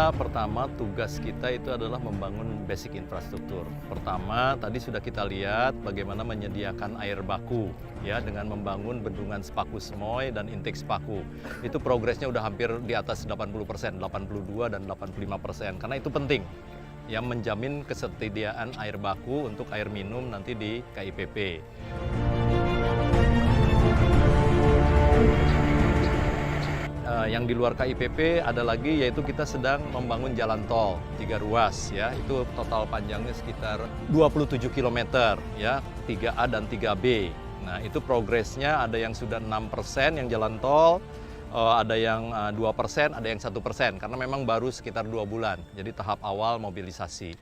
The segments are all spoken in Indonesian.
kita pertama tugas kita itu adalah membangun basic infrastruktur. Pertama, tadi sudah kita lihat bagaimana menyediakan air baku ya dengan membangun bendungan Sepaku Semoy dan intake Sepaku. Itu progresnya udah hampir di atas 80%, 82 dan 85%. Karena itu penting yang menjamin ketersediaan air baku untuk air minum nanti di KIPP. Yang di luar KIPP ada lagi yaitu kita sedang membangun jalan tol 3 ruas ya, itu total panjangnya sekitar 27 km ya, 3A dan 3B. Nah, itu progresnya ada yang sudah 6% yang jalan tol, ada yang 2%, ada yang 1%, karena memang baru sekitar 2 bulan, jadi tahap awal mobilisasi.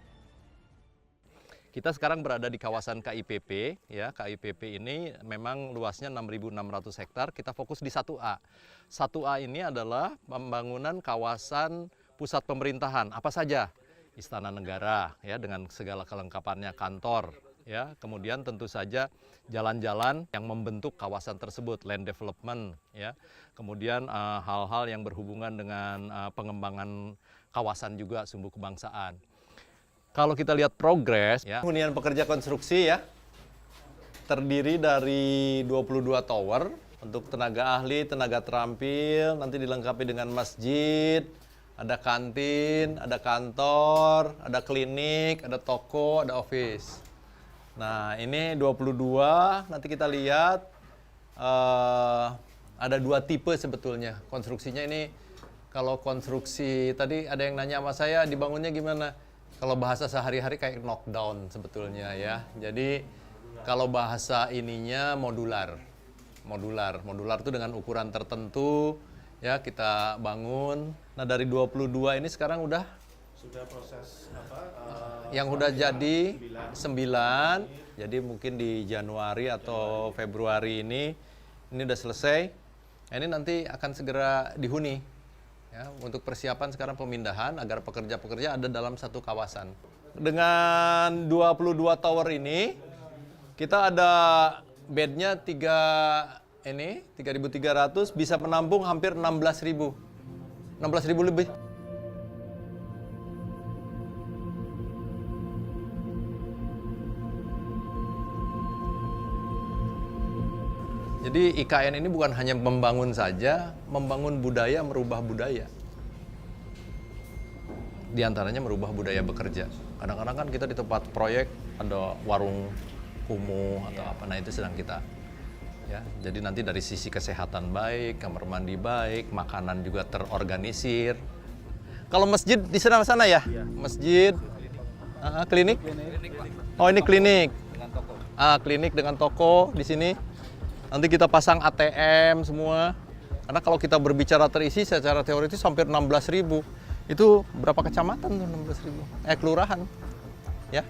Kita sekarang berada di kawasan KIPP, ya. KIPP ini memang luasnya 6.600 hektar, kita fokus di 1A. 1A ini adalah pembangunan kawasan pusat pemerintahan, apa saja? Istana Negara, ya, dengan segala kelengkapannya, kantor, ya. Kemudian tentu saja jalan-jalan yang membentuk kawasan tersebut, land development, ya. Kemudian hal-hal yang berhubungan dengan pengembangan kawasan juga, sumbu kebangsaan. Kalau kita lihat progres, ya, hunian pekerja konstruksi ya, terdiri dari 22 tower untuk tenaga ahli, tenaga terampil, nanti dilengkapi dengan masjid, ada kantin, ada kantor, ada klinik, ada toko, ada office. Nah, ini 22, nanti kita lihat ada 2 tipe sebetulnya. Konstruksinya ini, kalau konstruksi, tadi ada yang nanya sama saya, dibangunnya gimana? Kalau bahasa sehari-hari kayak knockdown sebetulnya ya. Jadi kalau bahasa ininya modular. Modular itu dengan ukuran tertentu ya kita bangun. Nah, dari 22 ini sekarang sudah proses yang udah jadi 9. Jadi mungkin di Januari atau Februari ini udah selesai. Ini nanti akan segera dihuni. Ya, untuk persiapan sekarang pemindahan agar pekerja-pekerja ada dalam satu kawasan. Dengan 22 tower ini, kita ada bednya 3.300, bisa menampung hampir 16.000 lebih. Jadi IKN ini bukan hanya membangun saja, membangun budaya, merubah budaya. Di antaranya merubah budaya bekerja. Kadang-kadang kan kita di tempat proyek ada warung kumuh atau apa, nah itu sedang kita. Ya, jadi nanti dari sisi kesehatan baik, kamar mandi baik, makanan juga terorganisir. Kalau masjid di sana ya? Iya. Masjid, klinik? Oh, ini klinik. Dengan toko. Klinik dengan toko di sini. Nanti kita pasang ATM semua. Karena kalau kita berbicara terisi secara teoritis hampir 16.000. Itu berapa kecamatan tuh 16.000? Kelurahan. Ya,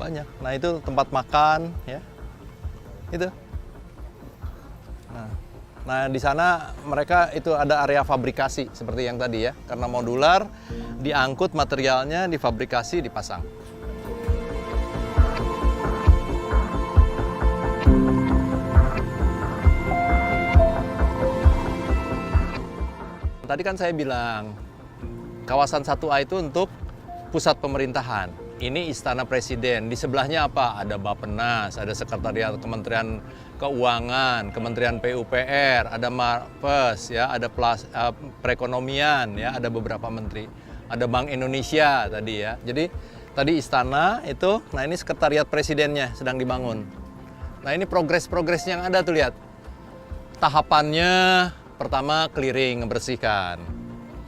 banyak. Nah, itu tempat makan ya. Itu. Nah, di sana mereka itu ada area fabrikasi seperti yang tadi ya. Karena modular, diangkut materialnya, difabrikasi, dipasang. Tadi kan saya bilang, kawasan 1A itu untuk pusat pemerintahan. Ini Istana Presiden. Di sebelahnya apa? Ada Bappenas, ada Sekretariat Kementerian Keuangan, Kementerian PUPR, ada Mapes, ya, ada perekonomian, ya, ada beberapa menteri. Ada Bank Indonesia tadi ya. Jadi tadi istana itu, nah ini Sekretariat Presidennya sedang dibangun. Nah, ini progres-progresnya yang ada tuh, lihat. Tahapannya pertama clearing, membersihkan.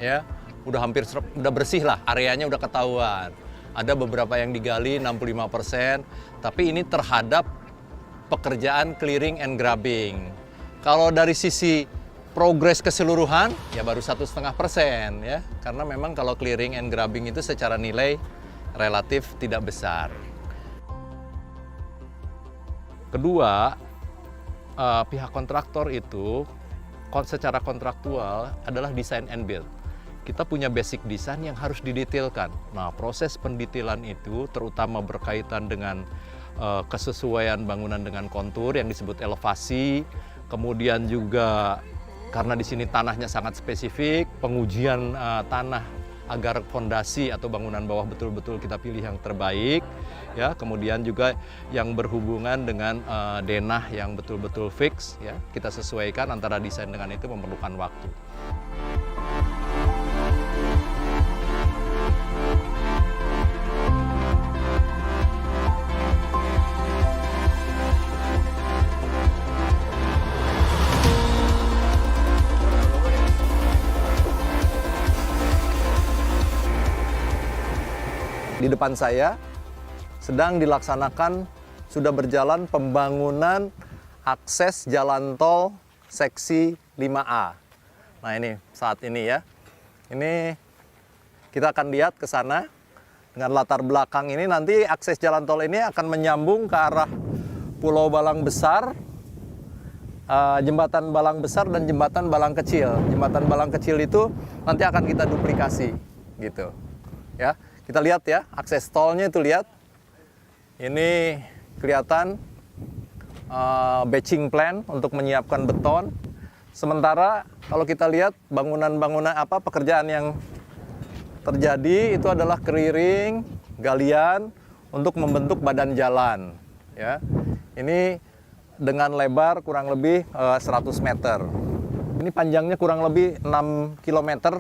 Ya, udah hampir udah bersih lah, areanya udah ketahuan. Ada beberapa yang digali 65%, tapi ini terhadap pekerjaan clearing and grubbing. Kalau dari sisi progres keseluruhan, ya baru 1,5% ya, karena memang kalau clearing and grubbing itu secara nilai relatif tidak besar. Kedua, pihak kontraktor itu secara kontraktual adalah design and build. Kita punya basic design yang harus didetailkan. Nah, proses pendetailan itu terutama berkaitan dengan kesesuaian bangunan dengan kontur yang disebut elevasi, kemudian juga karena di sini tanahnya sangat spesifik, pengujian tanah agar fondasi atau bangunan bawah betul-betul kita pilih yang terbaik, ya. Kemudian juga yang berhubungan dengan denah yang betul-betul fix, ya. Kita sesuaikan antara desain dengan itu memerlukan waktu. Di depan saya sedang dilaksanakan, sudah berjalan pembangunan akses jalan tol seksi 5A. Nah ini saat ini ya, ini kita akan lihat ke sana dengan latar belakang ini. Nanti akses jalan tol ini akan menyambung ke arah Pulau Balang Besar, Jembatan Balang Besar dan Jembatan Balang Kecil. Jembatan Balang Kecil itu nanti akan kita duplikasi gitu ya. Kita lihat ya, akses tolnya itu lihat. Ini kelihatan batching plan untuk menyiapkan beton. Sementara kalau kita lihat bangunan-bangunan pekerjaan yang terjadi itu adalah clearing, galian untuk membentuk badan jalan ya. Ini dengan lebar kurang lebih 100 meter. Ini panjangnya kurang lebih 6 km.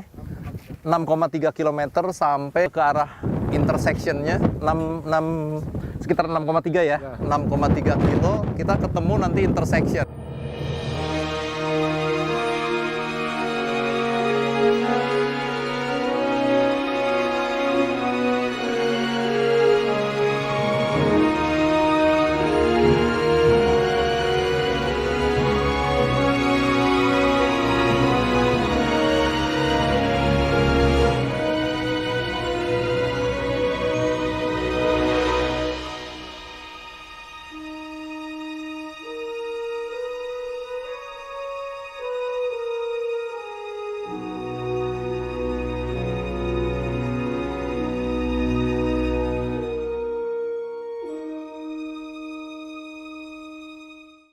6,3 km sampai ke arah intersectionnya sekitar 6,3 ya, 6,3 kilo kita ketemu nanti intersection